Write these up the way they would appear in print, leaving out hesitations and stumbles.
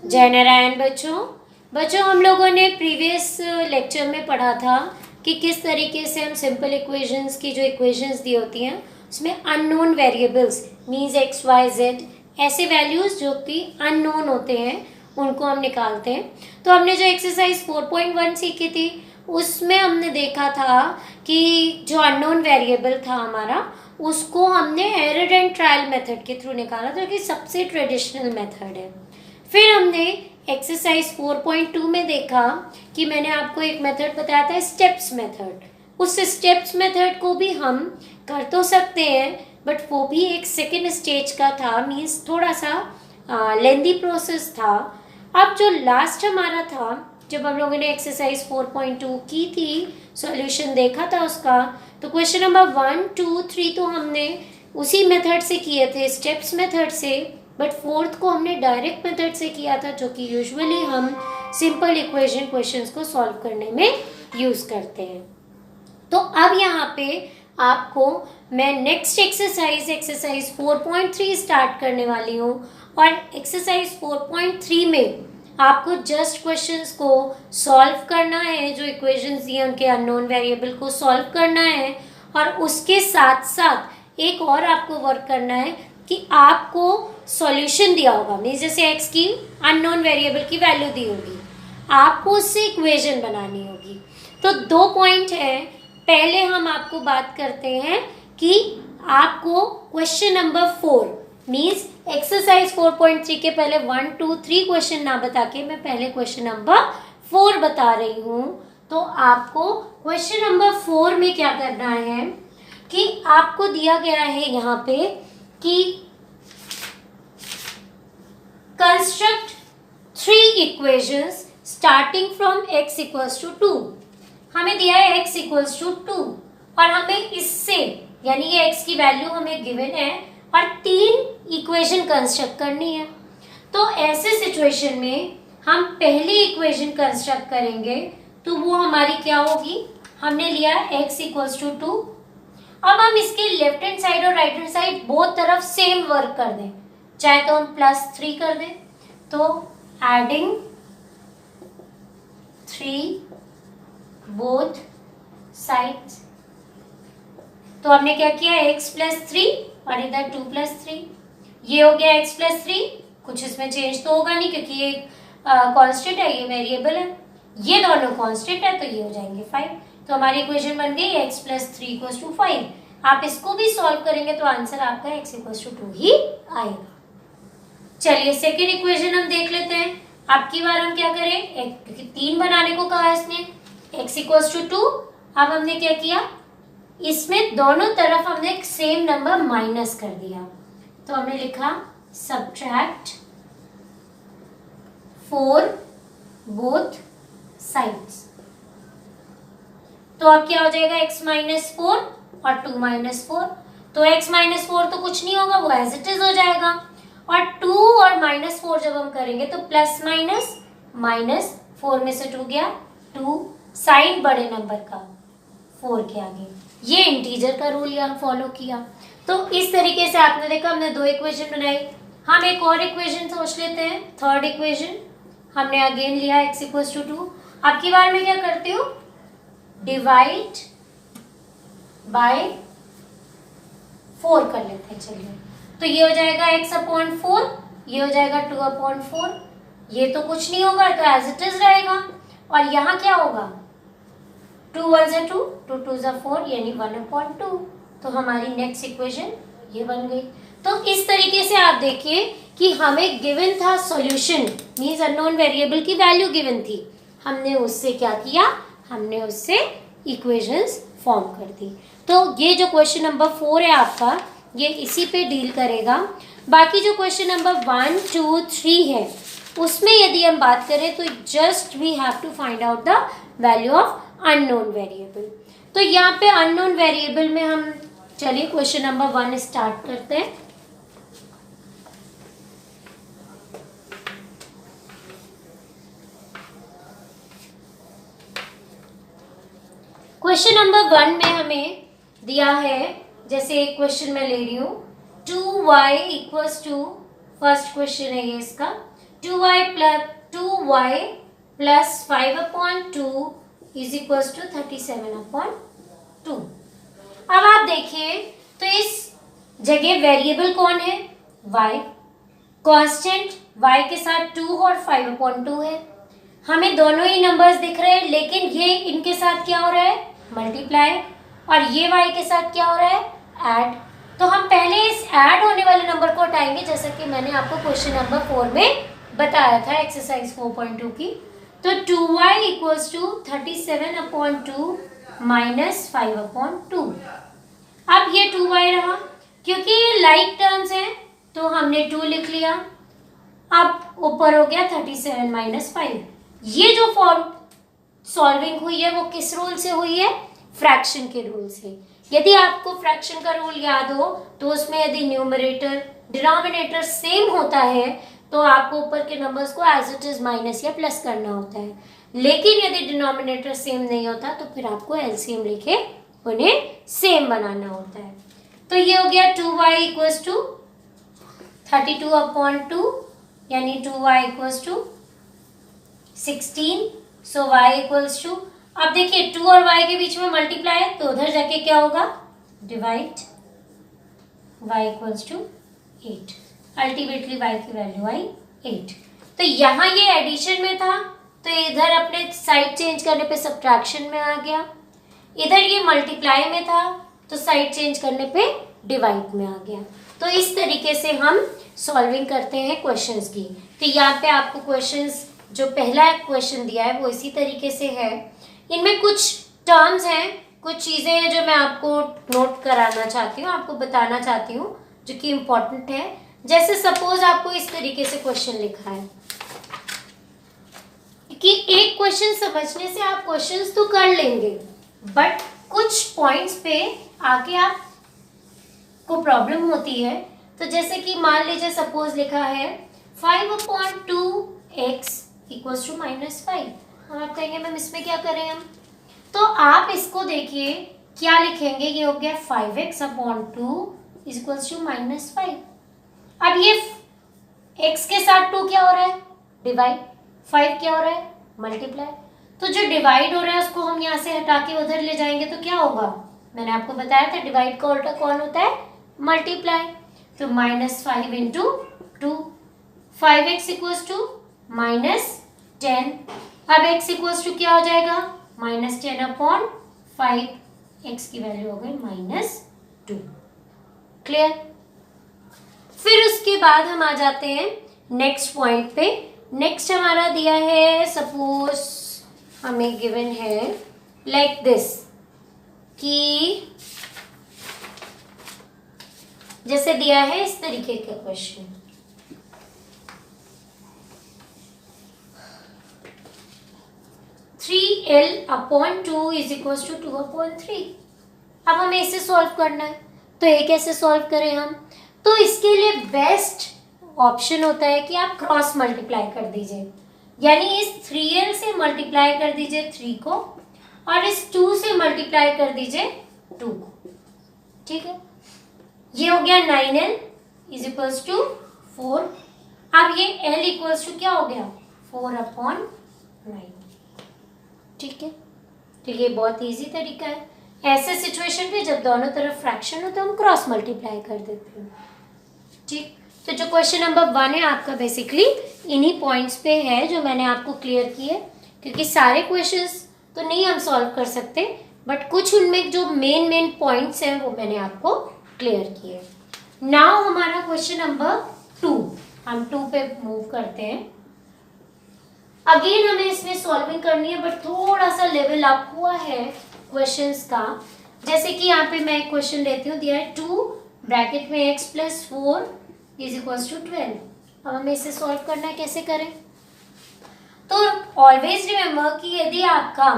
जय नारायण बच्चों हम लोगों ने प्रीवियस लेक्चर में पढ़ा था कि किस तरीके से हम सिंपल इक्वेशंस की जो इक्वेशंस दी होती हैं उसमें unknown variables means x y z ऐसे वैल्यूज जो कि अननोन होते हैं उनको हम निकालते हैं। तो हमने जो एक्सरसाइज 4.1 सीखी थी उसमें हमने देखा था कि जो अननोन वेरिएबल था हमारा उसको हमने एरर एंड ट्रायल मेथड के थ्रू निकाला जो कि सबसे ट्रेडिशनल मेथड है। फिर हमने एक्सरसाइज 4.2 में देखा कि मैंने आपको एक मेथड बताया था स्टेप्स मेथड। उस स्टेप्स मेथड को भी हम कर तो सकते हैं बट वो भी एक सेकेंड स्टेज का था, मीन्स थोड़ा सा लेंदी प्रोसेस था। अब जो लास्ट हमारा था जब हम लोगों ने एक्सरसाइज 4.2 की थी, सॉल्यूशन देखा था उसका, तो क्वेश्चन नंबर 1, 2, 3 तो हमने उसी मेथड से किए थे, स्टेप्स मेथड से, बट फोर्थ को हमने डायरेक्ट मेथड से किया था जो कि यूजुअली हम सिंपल इक्वेशन क्वेश्चंस को सॉल्व करने में यूज करते हैं। तो अब यहाँ पे आपको मैं नेक्स्ट एक्सरसाइज 4.3 स्टार्ट करने वाली हूँ और एक्सरसाइज 4.3 में आपको जस्ट क्वेश्चंस को सॉल्व करना है, जो इक्वेशंस दिए उनके अननोन वेरिएबल को सॉल्व करना है और उसके साथ साथ एक और आपको वर्क करना है कि आपको सॉल्यूशन दिया होगा, मीन्स जैसे x की अननोन वेरिएबल की वैल्यू दी होगी, आपको उससे इक्वेशन बनानी होगी। तो 2 पॉइंट है। पहले हम आपको बात करते हैं कि आपको क्वेश्चन नंबर 4 मीन्स एक्सरसाइज 4.3 के पहले 1, 2, 3 क्वेश्चन ना बता के मैं पहले क्वेश्चन नंबर 4 बता रही हूँ। तो आपको क्वेश्चन नंबर 4 में क्या करना है कि आपको दिया गया है यहाँ पे कि construct 3 equations starting from x equals to 2। हमें दिया है x इक्वल्स टू 2 और हमें इससे यानी ये x की वैल्यू हमें गिवन है और 3 इक्वेशन कंस्ट्रक्ट करनी है। तो ऐसे सिचुएशन में हम पहली इक्वेशन कंस्ट्रक्ट करेंगे तो वो हमारी क्या होगी, हमने लिया x इक्वल्स टू 2। अब हम इसके लेफ्ट हैंड साइड और राइट हैंड साइड बोथ तरफ सेम वर्क कर दें, चाहे तो हम +3 कर दें। तो एडिंग 3 बोथ साइड्स, तो हमने क्या किया x +3 और इधर 2 +3, ये हो गया x +3। कुछ इसमें चेंज तो होगा नहीं क्योंकि ये कांस्टेंट है, ये वेरिएबल है, ये दोनों कांस्टेंट है तो ये हो जाएंगे 5। तो हमारी इक्वेशन बन गई x +3 = 5। आप इसको भी सॉल्व करेंगे तो आंसर आपका x = 2 ही आएगा। चलिए सेकेंड इक्वेशन हम देख लेते हैं। अब की बार हम क्या करें, 3 बनाने को कहा इसने, x = 2। अब हमने क्या किया, इसमें दोनों तरफ हमने एक सेम नंबर माइनस कर दिया, तो हमने लिखा सब्ट्रैक्ट 4 बोथ साइड्स। तो अब क्या हो जाएगा, x -4 और 2 -4। तो x -4 तो कुछ नहीं होगा, वो एज इट इज हो जाएगा, और 2 और -4 जब हम करेंगे तो प्लस माइनस 4 में से 2 गया, 2 साइन बड़े नंबर का 4 के आगे, ये इंटीजर का रूल यहाँ फॉलो किया। तो इस तरीके से आपने देखा हमने 2 इक्वेशन बनाई। हम एक और इक्वेशन सोच लेते हैं, थर्ड इक्वेशन हमने अगेन लिया x = 2। अब की बार मैं क्या करती हूँ, डिवाइड बाय 4 कर लेते हैं। चलिए तो ये हो जाएगा x/4, ये हो जाएगा 2/4, ये तो कुछ नहीं होगा तो एज इट इज रहेगा, और यहाँ क्या होगा 2 1 = 2, 2 2 = 4 यानी 1/2। तो हमारी नेक्स्ट इक्वेशन ये बन गई। तो इस तरीके से आप देखिए कि हमें गिवन था सॉल्यूशन, मींस अननोन वेरिएबल की वैल्यू गिवन थी, हमने उससे क्या किया, हमने उससे इक्वेशंस फॉर्म कर दी। तो ये जो क्वेश्चन नंबर 4 है आपका, ये इसी पे डील करेगा। बाकी जो क्वेश्चन नंबर 1, 2, 3 है उसमें यदि हम बात करें तो just we have to find out the value of unknown variable. तो यहाँ पे अननोन वेरिएबल में हम चलिए क्वेश्चन नंबर 1 स्टार्ट करते हैं। क्वेश्चन नंबर 1 में हमें दिया है, जैसे एक क्वेश्चन मैं ले रही हूँ 2y = फर्स्ट क्वेश्चन है ये इसका, 2y plus 5/2 is equal to 37/2। अब आप देखिए तो इस जगह वेरिएबल कौन है, y, कांस्टेंट y के साथ 2 और 5/2 है। हमें दोनों ही नंबर्स दिख रहे हैं, लेकिन ये इनके साथ क्या हो रहा है, मल्टीप्लाई, और ये y के साथ क्या हो रहा है, ऐड। तो हम पहले इस ऐड होने वाले नंबर को हटाएंगे, जैसा कि मैंने आपको क्वेश्चन नंबर 4 में बताया था एक्सरसाइज 4.2 की। तो 2y इक्वल्स टू 37/2 माइनस 5/2। अब ये 2y रहा, क्योंकि ये लाइक टर्म्स हैं तो हमने 2 लिख लिया। अब ऊपर हो गया 37 माइनस 5। ये जो फॉर्म सॉल्विंग हुई है वो किस रूल से हुई है, फ्रैक्शन के रूल से। यदि आपको फ्रैक्शन का रूल याद हो तो उसमें यदि न्यूमरेटर डिनोमिनेटर सेम होता है तो आपको ऊपर के नंबर्स को एज इट इज माइनस या प्लस करना होता है, लेकिन यदि डिनोमिनेटर सेम नहीं होता तो फिर आपको एलसीएम लेके उन्हें सेम बनाना होता है। तो ये हो गया 2y इक्वल्स टू 32/2 यानी 2y equals to 16। So y equals to, अब देखिए 2 और y के बीच में मल्टीप्लाई है तो उधर जाके क्या होगा, divide, y equals to 8। Ultimately y की वैल्यू आई 8। तो यहाँ ये एडिशन में था तो इधर अपने साइड चेंज करने पे सब्ट्रैक्शन में आ गया, इधर ये मल्टीप्लाई में था तो साइड चेंज करने पे डिवाइड में आ गया। तो इस तरीके से हम सॉल्विंग करते हैं क्वेश्चंस की। तो यहाँ पे आपको क्वेश्चंस जो पहला क्वेश्चन दिया है वो इसी तरीके से है। इनमें कुछ टर्म्स हैं, कुछ चीजें हैं जो मैं आपको नोट कराना चाहती हूँ, आपको बताना चाहती हूँ जो कि इम्पोर्टेंट है। जैसे सपोज आपको इस तरीके से क्वेश्चन लिखा है कि एक क्वेश्चन समझने से आप क्वेश्चंस तो कर लेंगे, बट कुछ पॉइंट्स पे आके आप को प्रॉब्लम होती है। तो जैसे कि मान लीजिए सपोज लिखा है 5/2x इक्वल्स टू -5। हम आप कहेंगे मैम इसमें क्या करें हम, तो आप इसको देखिए क्या लिखेंगे, ये हो गया 5x/2 इक्वल्स टू -5। अब ये x के साथ 2 क्या हो रहा है, डिवाइड, 5 क्या हो रहा है, मल्टीप्लाई। तो जो डिवाइड हो रहा है उसको हम यहाँ से हटा के उधर ले जाएंगे तो क्या होगा, मैंने आपको बताया था डिवाइड का उल्टा कौन होता है, मल्टीप्लाई। तो -5 इंटू 2, 5x इक्वल्स टू -10। अब x इक्वल्स टू क्या हो जाएगा, -10/5। x की वैल्यू हो गई -2। क्लियर। फिर उसके बाद हम आ जाते हैं नेक्स्ट पॉइंट पे। नेक्स्ट हमारा दिया है, सपोज हमें गिवन है लाइक दिस कि जैसे दिया है इस तरीके का question, (3l/2 is equal to 2/3। अब हमें इसे सॉल्व करना है, तो ये कैसे सॉल्व करें हम, तो इसके लिए बेस्ट ऑप्शन होता है कि आप क्रॉस मल्टीप्लाई कर दीजिए, यानी इस 3l से मल्टीप्लाई कर दीजिए 3 को और इस 2 से मल्टीप्लाई कर दीजिए 2 को। ठीक है, ये हो गया 9l इज इक्वल्स टू 4। अब ये l इक्वल्स टू क्या हो गया, 4/9। ठीक है, तो ये बहुत इजी तरीका है। ऐसे सिचुएशन पे जब दोनों तरफ फ्रैक्शन हो तो हम क्रॉस मल्टीप्लाई कर देते हैं। ठीक, तो जो क्वेश्चन नंबर 1 है आपका बेसिकली इन्हीं पॉइंट्स पे है जो मैंने आपको क्लियर किए, क्योंकि सारे क्वेश्चंस तो नहीं हम सॉल्व कर सकते, बट कुछ उनमें जो मेन पॉइंट्स हैं वो मैंने आपको क्लियर किए। नाउ हमारा क्वेश्चन नंबर 2, हम 2 पे मूव करते हैं। अगेन हमें इसमें सॉल्विंग करनी है, बट थोड़ा सा लेवल अप हुआ है क्वेश्चंस का। जैसे कि यहाँ पे मैं एक क्वेश्चन लेती हूँ, दिया है 2 ब्रैकेट में x + 4 इज इक्वल टू 12। अब हमें इसे सॉल्व करना है, कैसे करें, तो ऑलवेज रिमेम्बर कि यदि आपका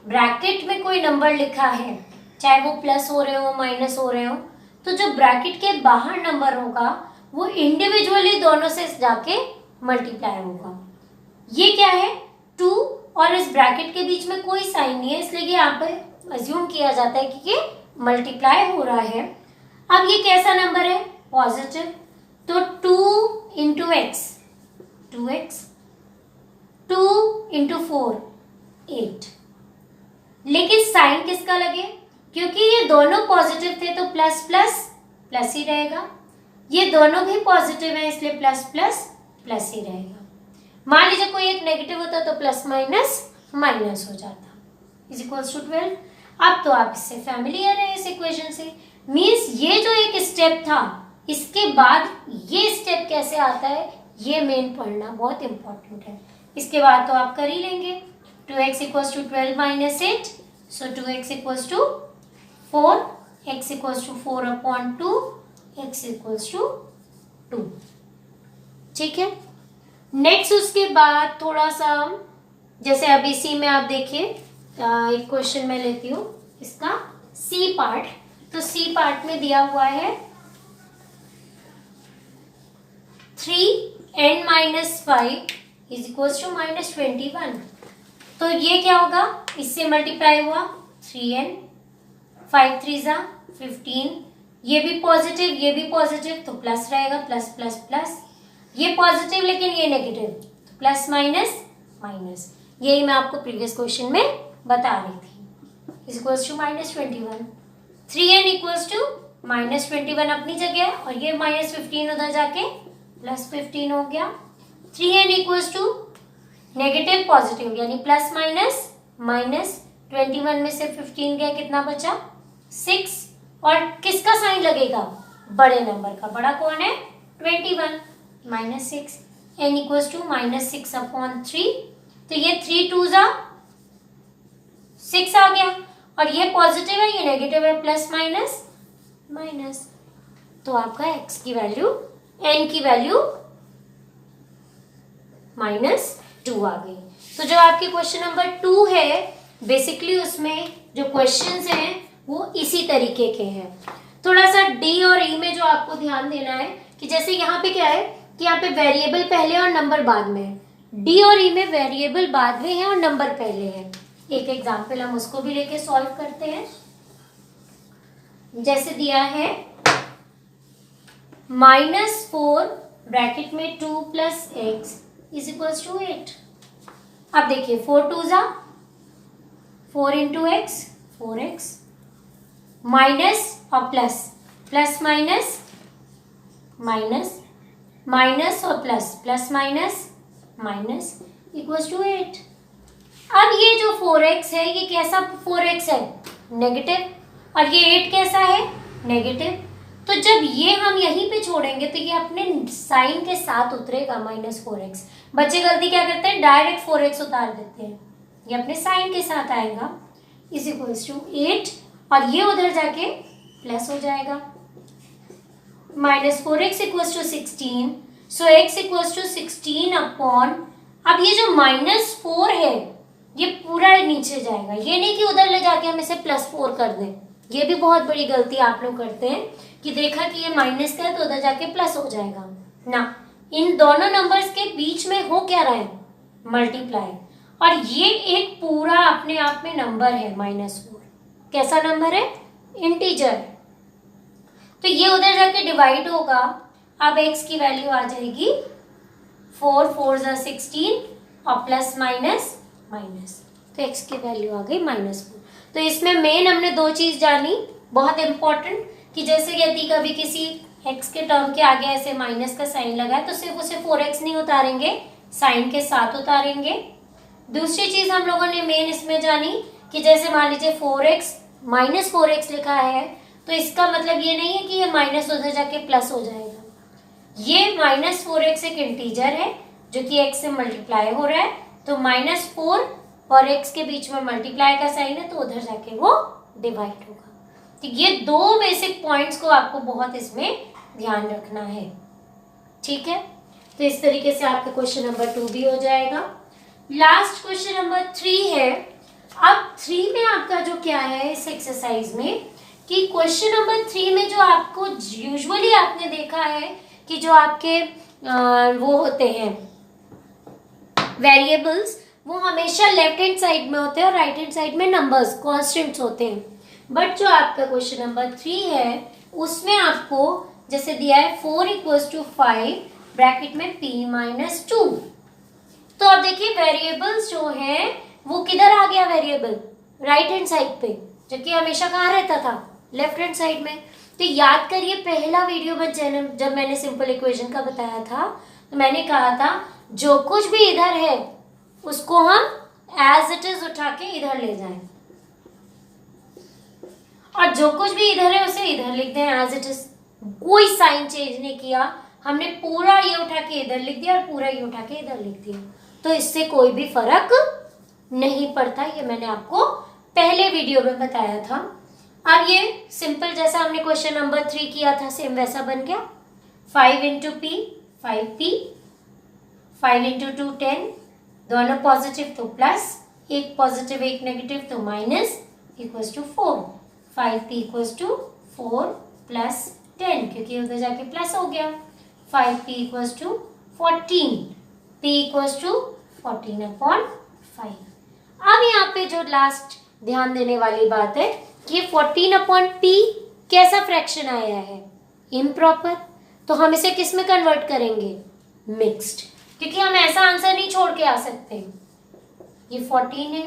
ब्रैकेट में कोई नंबर लिखा है, चाहे वो प्लस हो रहे हो माइनस हो रहे हो, तो जो ब्रैकेट के बाहर नंबर होगा वो इंडिविजुअली दोनों से जाके मल्टीप्लाई होगा। ये क्या है, 2 और इस ब्रैकेट के बीच में कोई साइन नहीं है, इसलिए यहाँ पर अज्यूम किया जाता है कि ये मल्टीप्लाई हो रहा है। अब ये कैसा नंबर है, पॉजिटिव, तो 2 × x 2x, 2 इंटू 4 8। लेकिन साइन किसका लगे, क्योंकि ये दोनों पॉजिटिव थे तो प्लस प्लस प्लस ही रहेगा, ये दोनों भी पॉजिटिव हैं इसलिए प्लस प्लस प्लस ही रहेगा। मान लीजिए कोई एक नेगेटिव होता तो प्लस माइनस माइनस हो जाता, इज इक्वल्स टू 12। अब तो आप इससे फैमिलियर है इस इक्वेशन से, मीन्स ये जो एक स्टेप था इसके बाद ये स्टेप कैसे आता है ये मेन पढ़ना बहुत इंपॉर्टेंट है। इसके बाद तो आप कर ही लेंगे। 2x equals to 12 minus 8, so 2x equals to 4, x equals to 4/2, x equals to 2। ठीक है, नेक्स्ट उसके बाद थोड़ा सा जैसे अब इसी में आप देखिए एक क्वेश्चन मैं लेती हूँ इसका सी पार्ट। तो सी पार्ट में दिया हुआ है 3n-5 इज इक्वल्स टू -21। तो ये क्या होगा, इससे मल्टीप्लाई हुआ 3n, 5 3 जा 15, ये भी पॉजिटिव तो प्लस रहेगा, प्लस प्लस प्लस, ये पॉजिटिव लेकिन ये नेगेटिव तो प्लस माइनस माइनस। यही मैं आपको प्रीवियस क्वेश्चन में बता रही थी। Is equals to -21, 3n equals to -21 अपनी जगह और ये -15 उधर जाके +15 हो गया। 3n equals to negative positive यानी प्लस माइनस माइनस, 21 में से 15 गया कितना बचा 6, और किसका साइन लगेगा बड़े नंबर का, बड़ा कौन है 21 -6, n इक्वल्स टू -6/3। तो ये 3 2 जा 6 आ गया और ये पॉजिटिव है ये नेगेटिव है, प्लस माइनस माइनस, तो आपका x की वैल्यू n की वैल्यू -2 आ गई। तो जो आपके क्वेश्चन नंबर 2 है बेसिकली उसमें जो क्वेश्चंस हैं वो इसी तरीके के हैं। थोड़ा सा डी और ई में जो आपको ध्यान देना है कि जैसे यहाँ पे क्या है कि यहाँ पे वेरिएबल पहले और नंबर बाद में है, डी और ई में वेरिएबल बाद में है और नंबर पहले है। एक एग्जांपल हम उसको भी लेके सॉल्व करते हैं। जैसे दिया है -4 ब्रैकेट में 2 + x इज इक्वल्स टू 8। अब देखिए 4 2 जा 4 इंटू एक्स 4x, माइनस और plus, plus minus minus, minus और plus, plus minus minus equals to 8। अब ये जो 4x है ये कैसा 4x है नेगेटिव, और ये 8 कैसा है नेगेटिव। तो जब ये हम यहीं पे छोड़ेंगे तो ये अपने साइन के साथ उतरेगा -4x। बच्चे गलती क्या करते हैं डायरेक्ट 4x उतार देते हैं, ये अपने साइन के साथ आएगा इज इक्वल्स टू 8 और ये उधर जाके प्लस हो जाएगा। -4x equals to 16, so x equals to 16 upon, अब ये जो -4 है ये पूरा नीचे जाएगा, ये नहीं कि उधर ले जाके हम इसे +4 कर दें। ये भी बहुत बड़ी गलती आप लोग करते हैं कि देखा कि ये माइनस का है तो उधर जाके प्लस हो जाएगा ना, इन दोनों नंबर्स के बीच में हो क्या रहा है मल्टीप्लाई, और ये एक पूरा अपने आप में नंबर है -4। कैसा नंबर है इंटीजर, तो ये उधर जाके डिवाइड होगा। अब x की वैल्यू आ जाएगी 4 4 जा 16 और प्लस माइनस माइनस, तो x की वैल्यू आ गई -4। तो इसमें मेन हमने दो चीज जानी बहुत इंपॉर्टेंट कि जैसे यदि कभी किसी x के टर्म के आगे ऐसे माइनस का साइन लगा है तो सिर्फ उसे 4x नहीं उतारेंगे, साइन के साथ उतारेंगे। दूसरी चीज हम लोगों ने मेन इसमें जानी कि जैसे मान लीजिए 4x -4x लिखा है तो इसका मतलब ये नहीं है कि ये माइनस उधर जाके प्लस हो जाएगा, ये -4x एक इंटीजर है जो कि x से मल्टीप्लाई हो रहा है, तो -4 और x के बीच में मल्टीप्लाई का साइन है तो उधर जाके वो डिवाइड होगा। तो ये दो बेसिक पॉइंट्स को आपको बहुत इसमें ध्यान रखना है, ठीक है। तो इस तरीके से आपका क्वेश्चन नंबर 2 भी हो जाएगा। लास्ट क्वेश्चन नंबर 3 है। अब 3 में आपका जो क्या है इस एक्सरसाइज में कि क्वेश्चन नंबर 3 में जो आपको यूजुअली आपने देखा है कि जो आपके वो होते हैं वेरिएबल्स वो हमेशा लेफ्ट हैंड साइड में होते हैं और राइट हैंड साइड में नंबर्स कॉन्स्टेंट्स होते हैं। बट जो आपका क्वेश्चन नंबर 3 है उसमें आपको जैसे दिया है 4 = 5 ब्रैकेट में p माइनस 2। तो अब देखिए वेरिएबल्स जो है वो किधर आ गया, वेरिएबल राइट हैंड साइड पे, जबकि हमेशा कहाँ रहता था, लेफ्ट हैंड साइड में। तो याद करिए पहला वीडियो में जब मैंने सिंपल इक्वेशन का बताया था तो मैंने कहा था जो कुछ भी इधर है उसको हम एज इट इज उठा के इधर ले जाएं, और जो कुछ भी इधर है उसे इधर लिख दें एज इट इज। कोई साइन चेंज नहीं किया, हमने पूरा ये उठा के इधर लिख दिया और पूरा ये उठा के इधर लिख दिया, तो इससे कोई भी फर्क नहीं पड़ता। ये मैंने आपको पहले वीडियो में बताया था। अब ये सिंपल जैसा हमने क्वेश्चन नंबर 3 किया था सेम वैसा बन गया। 5 इंटू पी 5p, 5 इंटू 2 10, दोनों पॉजिटिव तो प्लस, एक पॉजिटिव एक नेगेटिव तो minus, equals to 4। 5p equals to 4 plus 10 क्योंकि उधर जाके प्लस हो गया। 5p equals to 14, p equals to 14/5। अब यहाँ पे जो लास्ट ध्यान देने वाली बात है कि 14/p कैसा फ्रैक्शन आया है, इम्प्रॉपर, तो हम इसे किस में कन्वर्ट करेंगे, मिक्स्ड, क्योंकि हम ऐसा आंसर नहीं छोड़ के आ सकते। ये 14 है,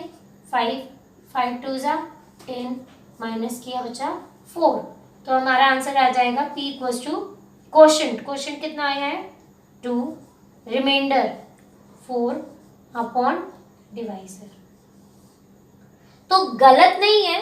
5 2 10 माइनस किया बचा 4, तो हमारा आंसर आ जाएगा p equals to quotient, quotient कितना आया है 2, रिमाइंडर 4 अपॉन डिवाइजर। तो गलत नहीं है,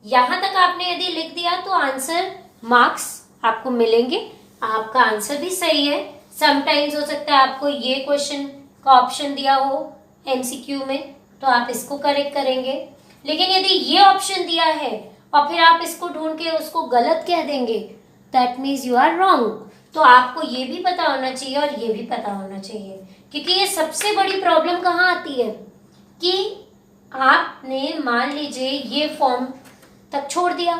यहां तक आपने यदि लिख दिया तो आंसर मार्क्स आपको मिलेंगे, आपका आंसर भी सही है। समटाइम्स हो सकता है आपको ये क्वेश्चन का ऑप्शन दिया हो एमसीक्यू में तो आप इसको करेक्ट करेंगे, लेकिन यदि ये ऑप्शन दिया है और फिर आप इसको ढूंढ के उसको गलत कह देंगे that means you are wrong. तो आपको ये भी पता होना चाहिए और ये भी पता होना चाहिए, क्योंकि ये सबसे बड़ी प्रॉब्लम कहाँ आती है कि आपने मान लीजिए ये फॉर्म तक छोड़ दिया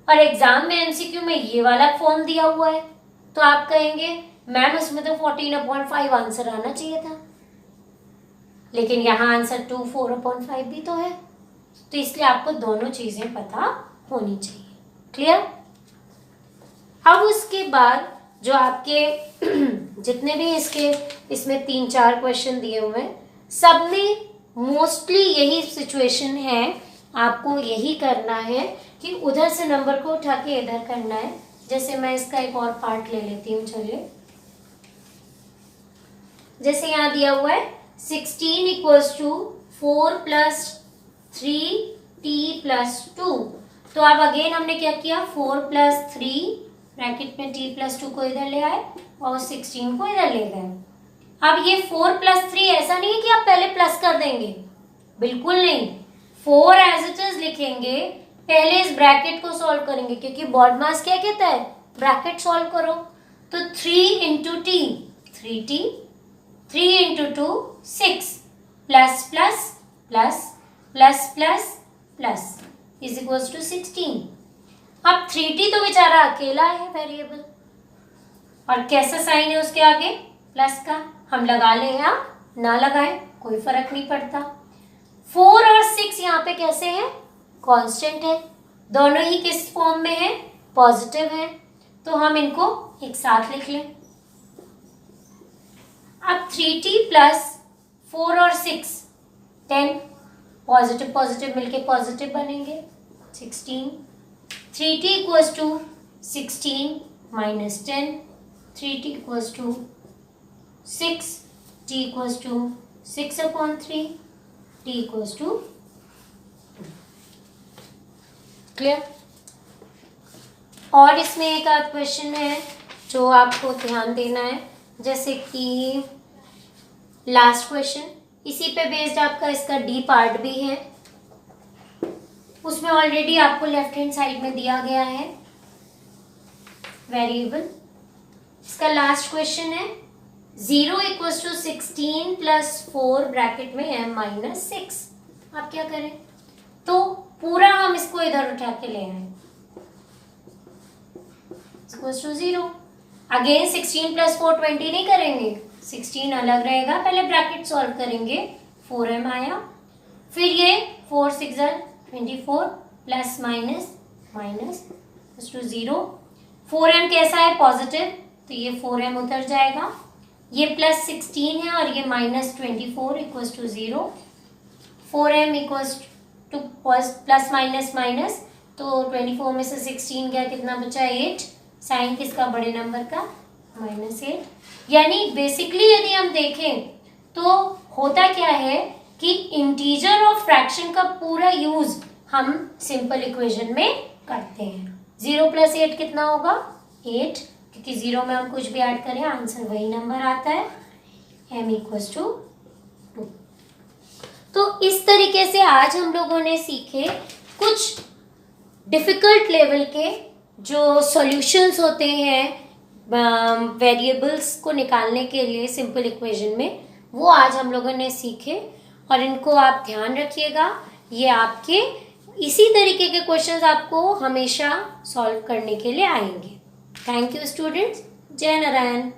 और एग्जाम में एमसीक्यू में ये वाला फॉर्म दिया हुआ है, तो आप कहेंगे मैम उसमें तो 14/5 आंसर आना चाहिए था, लेकिन यहाँ आंसर 2 4/5 भी तो है, तो इसलिए आपको दोनों चीजें पता होनी चाहिए। क्लियर? अब उसके बाद जो आपके जितने भी इसमें 3-4 क्वेश्चन दिए हुए हैं, सब में मोस्टली यही सिचुएशन है, आपको यही करना है कि उधर से नंबर को उठा के इधर करना है। जैसे मैं इसका एक और पार्ट ले लेती हूँ, चलिए। जैसे यहाँ दिया हुआ है 16 equals to 4 plus 3t plus 2, तो अब अगेन हमने क्या किया, 4 प्लस 3 ब्रैकेट में t प्लस 2 को इधर ले आए और 16 को इधर ले गए। अब ये 4 प्लस 3 ऐसा नहीं है कि आप पहले प्लस कर देंगे, बिल्कुल नहीं, 4 एज इट इज लिखेंगे, पहले इस ब्रैकेट को सॉल्व करेंगे, क्योंकि बॉड मास क्या कहता है, ब्रैकेट सॉल्व करो। तो 3 into T 3t, 3 into 2 6, plus plus plus plus plus plus is equals to 16। अब 3t तो बेचारा अकेला है वेरिएबल, और कैसा साइन है उसके आगे, प्लस का, हम लगा लें या ना लगाएं कोई फर्क नहीं पड़ता। 4 और 6 यहाँ पे कैसे है, कांस्टेंट है, दोनों ही किस फॉर्म में है, पॉजिटिव है, तो हम इनको एक साथ लिख लें। अब 3t प्लस 4 और 6 10, पॉजिटिव पॉजिटिव मिलके पॉजिटिव बनेंगे 16, 3t equals to 16 minus 10, 3t equals to 6, t equals to 6/3, t equals to 2। Clear? और इसमें एक आध क्वेश्चन है जो आपको ध्यान देना है, जैसे कि लास्ट क्वेश्चन, इसी पे बेस्ड आपका इसका डी पार्ट भी है, उसमें ऑलरेडी आपको लेफ्ट हैंड साइड में दिया गया है वेरिएबल। इसका लास्ट क्वेश्चन है 0 इक्वल्स टू 16 प्लस 4 ब्रैकेट में m माइनस 6। आप क्या करें, तो पूरा हम इसको इधर उठा के ले आए, इक्वल्स टू 0। अगेन 16 प्लस 4 20 नहीं करेंगे, 16 अलग रहेगा, पहले ब्रैकेट सॉल्व करेंगे, 4m आया, फिर ये 4 6 24 plus minus minus two 0। 4m कैसा है, पॉजिटिव, तो ये 4m उतर जाएगा, ये +16 है और ये -24 equals to 0। 4m equals to plus minus minus, तो 24 में से 16 गया, कितना बचा 8। साइन किसका, बड़े नंबर का, -8। यानी बेसिकली यदि हम देखें तो होता क्या है कि इंटीजर और फ्रैक्शन का पूरा यूज हम सिंपल इक्वेशन में करते हैं। 0 + 8 कितना होगा, 8, क्योंकि 0 में हम कुछ भी ऐड करें आंसर वही नंबर आता है। m equals to 2। तो इस तरीके से आज हम लोगों ने सीखे कुछ डिफिकल्ट लेवल के जो सॉल्यूशंस होते हैं वेरिएबल्स को निकालने के लिए सिंपल इक्वेशन में, वो आज हम लोगों ने सीखे। और इनको आप ध्यान रखिएगा, ये आपके इसी तरीके के क्वेश्चंस आपको हमेशा सॉल्व करने के लिए आएंगे। Thank you students. जय नारायण।